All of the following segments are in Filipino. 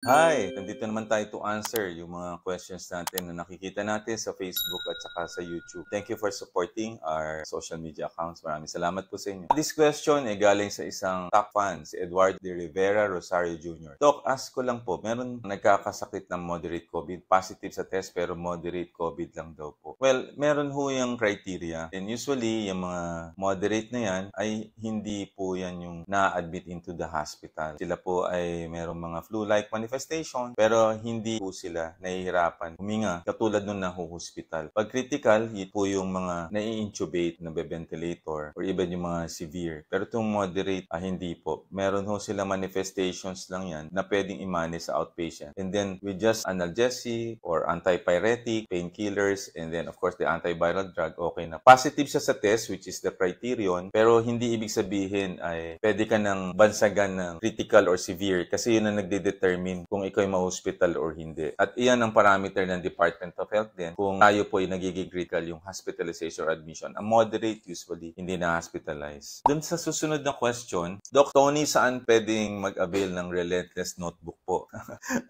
Hi! Nandito naman tayo to answer yung mga questions natin na nakikita natin sa Facebook at saka sa YouTube. Thank you for supporting our social media accounts. Maraming salamat po sa inyo. This question ay galing sa isang top fan, si Eduardo de Rivera Rosario Jr. Doc, ask ko lang po, meron nagkakasakit ng moderate COVID, positive sa test pero moderate COVID lang daw po. Well, meron ho yung criteria. And usually, yung mga moderate na yan ay hindi po yan yung na-admit into the hospital. Sila po ay merong mga flu-like manifestation pero hindi po sila nahihirapan huminga katulad nung nahuhospital. Pag critical, yun po yung mga nai-intubate, nabeventilator or even yung mga severe. Pero itong moderate, hindi po. Meron ho sila manifestations lang yan na pwedeng i-manage sa outpatient. And then with just analgesic or antipyretic, painkillers, and then of course the antiviral drug, okay na. Positive siya sa test which is the criterion pero hindi ibig sabihin ay pwede ka ng bansagan ng critical or severe kasi yun ang nagde-determine kung ikaw ay ma-hospital or hindi. At iyan ang parameter ng Department of Health din kung tayo po ay nagiging critical yung hospitalization or admission. Ang moderate usually hindi na-hospitalize. Dun sa susunod na question, Doc Tony, saan pwedeng mag-avail ng Relentless Notebook po?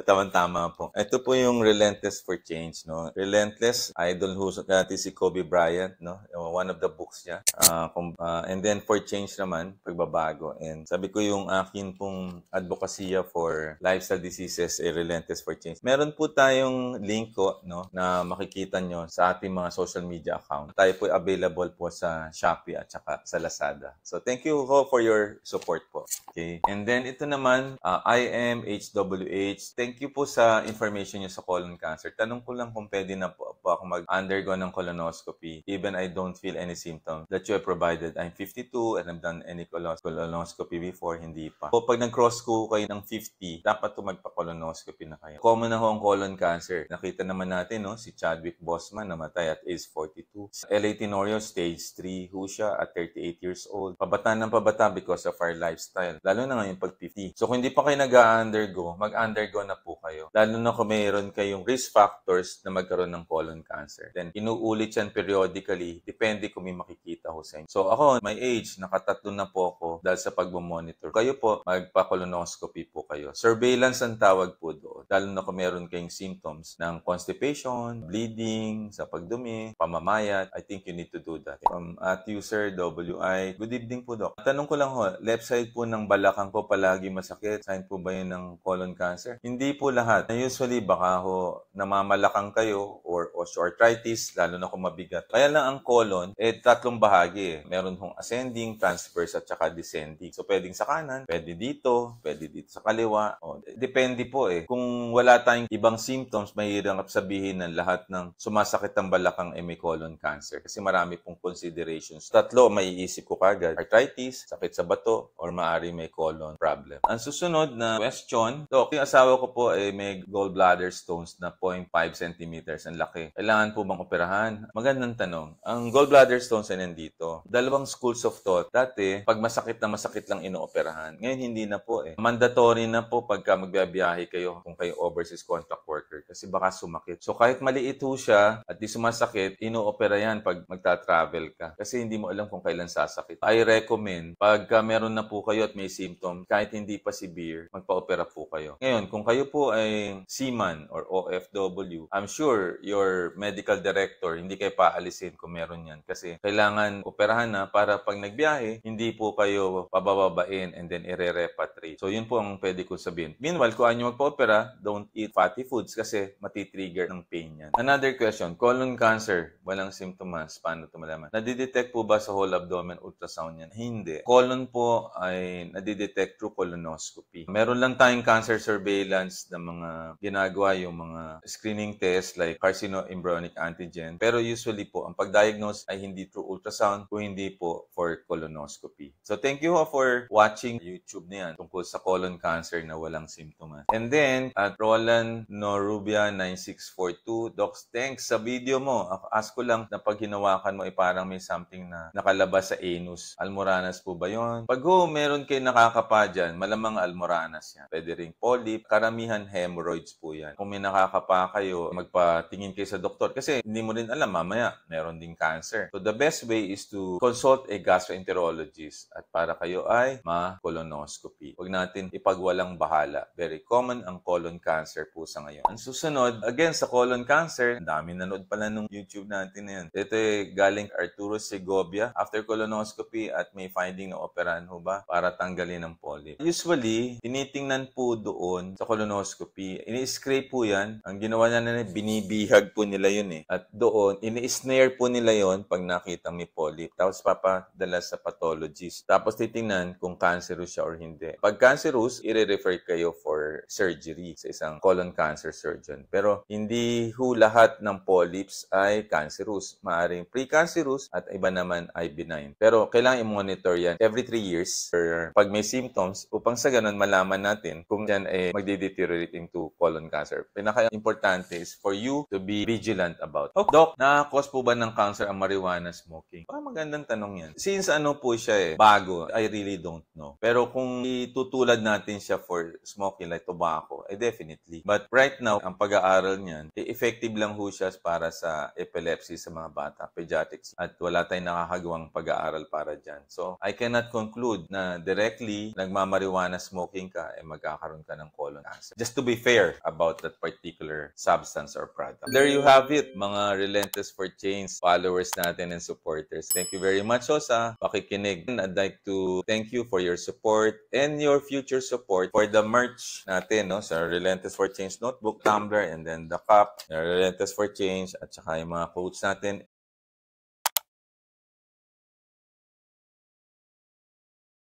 Tama-tama po. Ito po yung Relentless for Change. No? Relentless, idol ho dati si Kobe Bryant. No? One of the books niya. And then for change naman, pagbabago. And sabi ko yung akin pong advokasya for lifestyle diseases, Relentless for Change. Meron po tayong link ko na makikita nyo sa ating mga social media account. Tayo po available po sa Shopee at saka sa Lazada. So thank you ho for your support po. Okay. And then ito naman, IMHWH. Thank you po sa information nyo sa colon cancer. Tanong ko lang kung pwede na po ako mag-undergo ng colonoscopy even I don't feel any symptoms that you have provided. I'm 52 and I've done any colonoscopy before, hindi pa. So pag nag-cross ko kayo ng 50, dapat to magpa-colonoscopy na kayo. Common na ho ang colon cancer. Nakita naman natin, si Chadwick Boseman namatay at age 42. L.A. Tenorio, stage 3 ho siya at 38 years old. Pabata ng pabata because of our lifestyle. Lalo na ngayon pag 50. So kung hindi pa kayo nag-undergo, mag-undergo na po kayo. Lalo na kung mayroon kayong risk factors na magkaroon ng colon cancer. Then inuulit yan periodically. Depende kung may makikita ho sa inyo. So ako, my age, nakatatlo na po ako dahil sa pagmamonitor. Kayo po, magpa-colonoscopy po kayo. Surveillance ang tawag po doon. Lalo na kung meron kayong symptoms ng constipation, bleeding, sa pagdumi, pamamayat, I think you need to do that. From @user WI, good evening po, Doc. Tanong ko lang ho, left side po ng balakang ko palagi masakit. Sign po ba yun ng colon cancer? Hindi po lahat. Usually, baka ho, namamalakang kayo or osteoarthritis, lalo na kung mabigat. Kaya lang ang colon, tatlong bahagi. Meron hong ascending, transverse, at saka descending. So, pwedeng sa kanan, pwede dito sa kaliwa. Depende po Kung wala tayong ibang symptoms, mahirap sabihin ng lahat ng sumasakit ang balakang may colon cancer. Kasi marami pong considerations. Tatlo, maiisip ko kagad. Arthritis, sakit sa bato, or maari may colon problem. Ang susunod na question, Doc, yung asawa ko po may gallbladder stones na 0.5 centimeters. Ang laki. Kailangan po bang operahan? Magandang tanong. Ang gallbladder stones ay nandito. Dalawang schools of thought. Dati, pag masakit lang inooperahan. Ngayon, hindi na po Mandatory na po pagka magbiyahe kayo kung kayo overseas contract worker kasi baka sumakit. So, kahit maliit ho siya at di sumasakit, inoopera yan pag magta-travel ka. Kasi hindi mo alam kung kailan sasakit. I recommend, pagka meron na po kayo at may symptom, kahit hindi pa severe, magpa-opera po kayo. Ngayon, kung kayo po ay seaman or OFW, I'm sure your medical director, hindi kayo paalisin kung meron yan. Kasi kailangan operahan na para pag nagbiyahe, hindi po kayo pabababain and then i-repatriate. So, yun po ang pwede ko sabihin. Meanwhile, kung ano magpa-opera, don't eat fatty foods kasi matitrigger ng pain yan. Another question, colon cancer, walang symptoms, paano ito malaman? Nadidetect po ba sa whole abdomen ultrasound yan? Hindi. Colon po ay nadidetect through colonoscopy. Meron lang tayong cancer surveillance na mga ginagawa yung mga screening test like carcinoembryonic antigen. Pero usually po, ang pag-diagnose ay hindi through ultrasound kung hindi po for colonoscopy. So thank you for watching YouTube na yan tungkol sa colon cancer na walang symptoms. And then, at Roland Norubia 9642, Docs, thanks sa video mo. Ask ko lang na pag hinawakan mo parang may something na nakalabas sa anus. Almoranas po ba yun? Pag meron kayo nakakapa dyan, malamang almoranas yan. Pwede ring polyp. Karamihan hemorrhoids po yan. Kung may nakakapa kayo, magpatingin kayo sa doktor kasi hindi mo rin alam, mamaya meron ding cancer. So the best way is to consult a gastroenterologist at para kayo ay ma-colonoscopy. Huwag natin ipagwalang bahala. Very common ang colon cancer po sa ngayon. Ang susunod, again sa colon cancer, ang dami nanood pala nung YouTube natin na yun. Ito galing Arturo Segovia after colonoscopy at may finding na operahan ho ba para tanggalin ang polyp. Usually, tinitingnan po doon sa colonoscopy, ini-scrape po yan. Ang ginawa na binibihag po nila yun At doon, ini-snare po nila yon pag nakita may polyp. Tapos papadala sa pathologist. Tapos titingnan kung cancerous siya or hindi. Pag cancerous, i-refer kayo for surgery sa isang colon cancer surgeon. Pero hindi ho lahat ng polyps ay cancerous. Maaring precancerous at iba naman ay benign. Pero kailangan i-monitor yan every 3 years or pag may symptoms upang sa ganun malaman natin kung yan ay magde-deteriorate into colon cancer. Pinaka-importante is for you to be vigilant about. Oh, Doc, nakakos po ba ng cancer ang marijuana smoking? Magandang tanong yan. Since po siya bago, I really don't know. Pero kung itutulad natin siya for smoking like tobacco, definitely. But right now, ang pag-aaral niyan, effective lang ho siya para sa epilepsy sa mga bata, pediatrics. At wala tayong nakakagawang pag-aaral para dyan. So, I cannot conclude na directly nagmamarijuana smoking ka, magkakaroon ka ng colon cancer. Just to be fair about that particular substance or product. There you have it, mga Relentless for Change followers natin and supporters. Thank you very much sa pakikinig. I'd like to thank you for your support and your future support for the merch natin, sa Relentless for Change notebook, tumbler, and then the cup, Relentless for Change, at saka yung mga quotes natin.